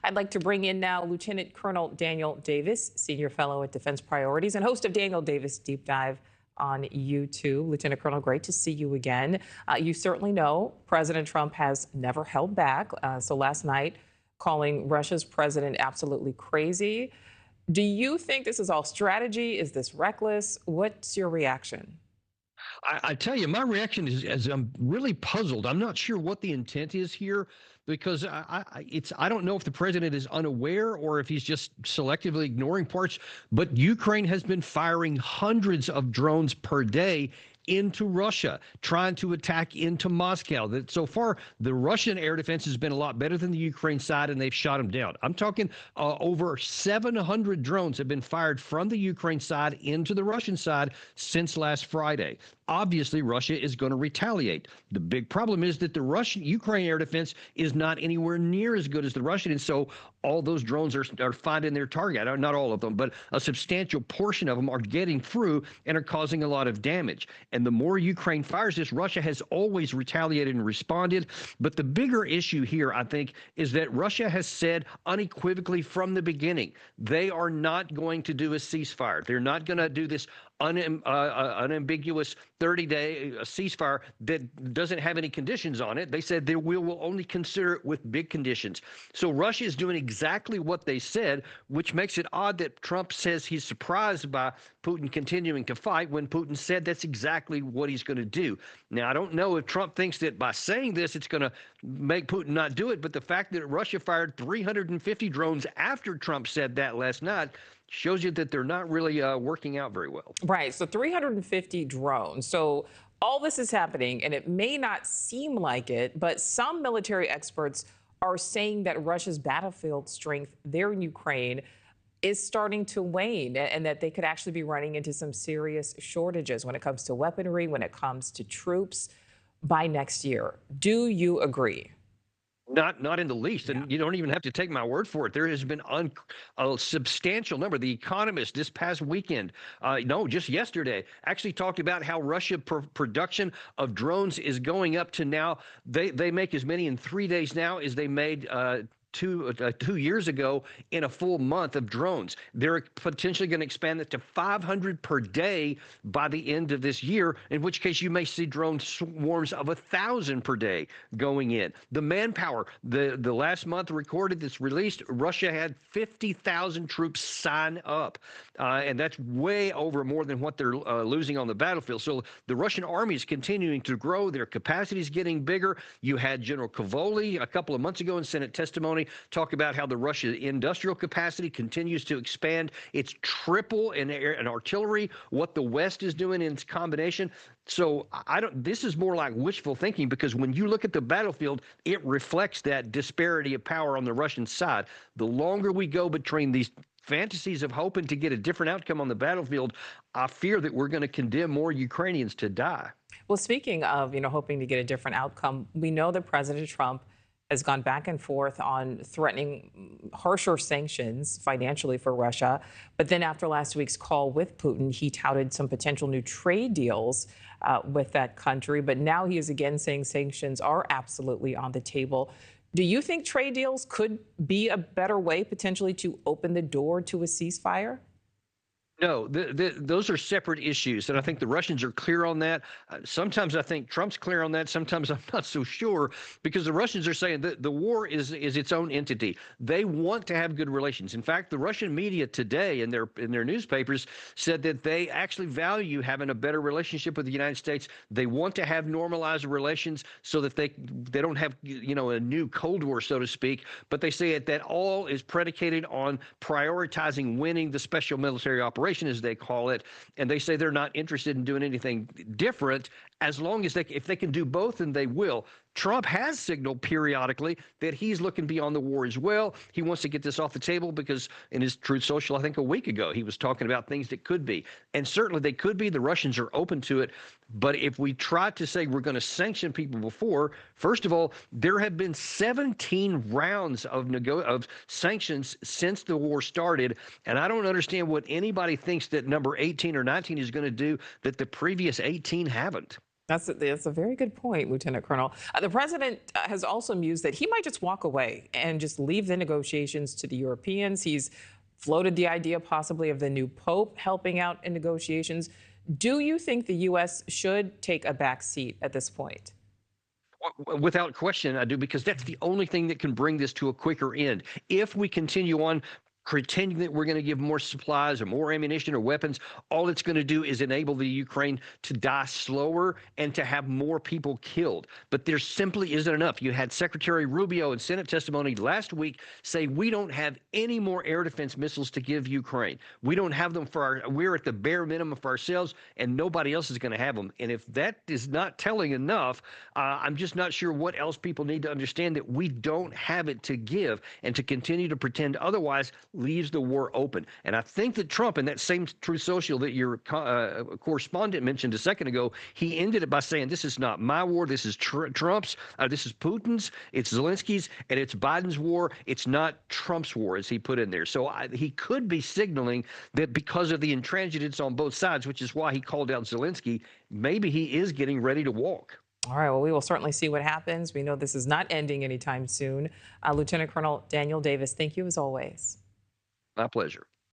I'd like to bring in now Lieutenant Colonel Daniel Davis, Senior Fellow at Defense Priorities and host of Daniel Davis Deep Dive on YouTube. Lieutenant Colonel, great to see you again. You certainly know President Trump has never held back. So last night, calling Russia's president absolutely crazy. Do you think this is all strategy? Is this reckless? What's your reaction? I tell you, my reaction is I'm really puzzled. I'm not sure what the intent is here because I don't know if the president is unaware or if he's just selectively ignoring parts. But Ukraine has been firing hundreds of drones per day into Russia, trying to attack into Moscow. That so far, the Russian air defense has been a lot better than the Ukraine side, and they've shot them down. I'm talking over 700 drones have been fired from the Ukraine side into the Russian side since last Friday. Obviously, Russia is going to retaliate. The big problem is that the Ukraine air defense is not anywhere near as good as the Russian, and so all those drones are finding their target. Not all of them, but a substantial portion of them are getting through and are causing a lot of damage. And the more Ukraine fires this, Russia has always retaliated and responded. But the bigger issue here, I think, is that Russia has said unequivocally from the beginning, they are not going to do a ceasefire. They're not going to do this unambiguous 30-day ceasefire that doesn't have any conditions on it. They said they will only consider it with big conditions. So Russia is doing exactly what they said, which makes it odd that Trump says he's surprised by Putin continuing to fight when Putin said that's exactly what he's going to do. Now, I don't know if Trump thinks that by saying this, it's going to make Putin not do it, but the fact that Russia fired 350 drones after Trump said that last night shows you that they're not really working out very well. Right. So 350 drones. So all this is happening, and it may not seem like it, but some military experts are saying that Russia's battlefield strength there in Ukraine is starting to wane, and that they could actually be running into some serious shortages when it comes to weaponry, when it comes to troops by next year. Do you agree? Not in the least. And you don't even have to take my word for it. There has been a substantial number. The Economist this past weekend, just yesterday, actually talked about how Russia production of drones is going up to now. They make as many in 3 days now as they made 2 years ago in a full month of drones. They're potentially going to expand it to 500 per day by the end of this year, in which case you may see drone swarms of 1,000 per day going in. The manpower, the last month recorded that's released, Russia had 50,000 troops sign up, and that's way over more than what they're losing on the battlefield. So the Russian army is continuing to grow. Their capacity is getting bigger. You had General Kavoli a couple of months ago in Senate testimony talk about how the Russian industrial capacity continues to expand. It's triple in artillery what the West is doing in its combination. So this is more like wishful thinking, because when you look at the battlefield, it reflects that disparity of power on the Russian side. The longer we go between these fantasies of hoping to get a different outcome on the battlefield, I fear that we're going to condemn more Ukrainians to die. Well, speaking of, hoping to get a different outcome, we know that President Trump has gone back and forth on threatening harsher sanctions financially for Russia. But then after last week's call with Putin, he touted some potential new trade deals with that country. But now he is again saying sanctions are absolutely on the table. Do you think trade deals could be a better way potentially to open the door to a ceasefire? No, those are separate issues, and I think the Russians are clear on that. Sometimes I think Trump's clear on that. Sometimes I'm not so sure, because the Russians are saying that the war is its own entity. They want to have good relations. In fact, the Russian media today in their newspapers said that they actually value having a better relationship with the United States. They want to have normalized relations so that they don't have a new Cold War, so to speak. But they say that all is predicated on prioritizing winning the special military operation, as they call it, and they say they're not interested in doing anything different as long as if they can do both, and they will. Trump has signaled periodically that he's looking beyond the war as well. He wants to get this off the table, because in his Truth Social, I think a week ago, he was talking about things that could be. And certainly they could be. The Russians are open to it. But if we try to say we're going to sanction people before, first of all, there have been 17 rounds of sanctions since the war started. And I don't understand what anybody thinks that number 18 or 19 is going to do that the previous 18 haven't. That's a very good point, Lieutenant Colonel. The president has also mused that he might just walk away and just leave the negotiations to the Europeans. He's floated the idea possibly of the new pope helping out in negotiations. Do you think the U.S. should take a back seat at this point? Without question, I do, because that's the only thing that can bring this to a quicker end. If we continue on pretending that we're going to give more supplies or more ammunition or weapons, all it's going to do is enable the Ukraine to die slower and to have more people killed. But there simply isn't enough. You had Secretary Rubio in Senate testimony last week say we don't have any more air defense missiles to give Ukraine. We don't have them we're at the bare minimum for ourselves, and nobody else is going to have them. And if that is not telling enough, I'm just not sure what else people need to understand, that we don't have it to give, and to continue to pretend otherwise leaves the war open. And I think that Trump, in that same Truth Social that your correspondent mentioned a second ago, he ended it by saying, this is not my war, this is Trump's, this is Putin's, it's Zelensky's, and it's Biden's war. It's not Trump's war, as he put in there. So he could be signaling that because of the intransigence on both sides, which is why he called out Zelensky, maybe he is getting ready to walk. All right, well, we will certainly see what happens. We know this is not ending anytime soon. Lieutenant Colonel Daniel Davis, thank you as always. My pleasure.